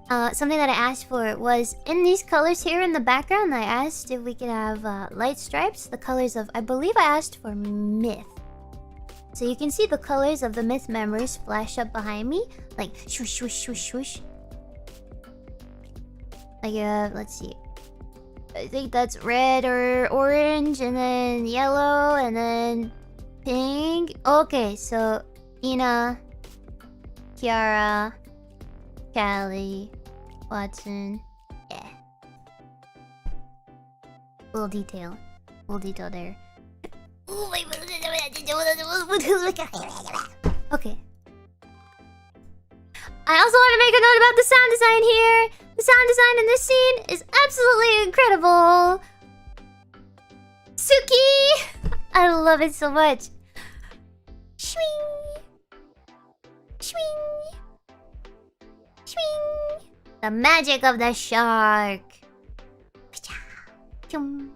something that I asked for was in these colors here in the background. I asked if we could have light stripes, the colors of, I believe I asked for myth. So you can see the colors of the myth members flash up behind me, like swoosh, swoosh, swoosh, swoosh. Like let's see. I think that's red or orange, and then yellow, and then pink. Okay, so Ina, Kiara, Callie, Watson. Yeah. Little detail there. Okay. I also want to make a note about the sound design here. The sound design in this scene is absolutely incredible. Suki! I love it so much. Swing! Swing! Swing! The magic of the shark. Chum.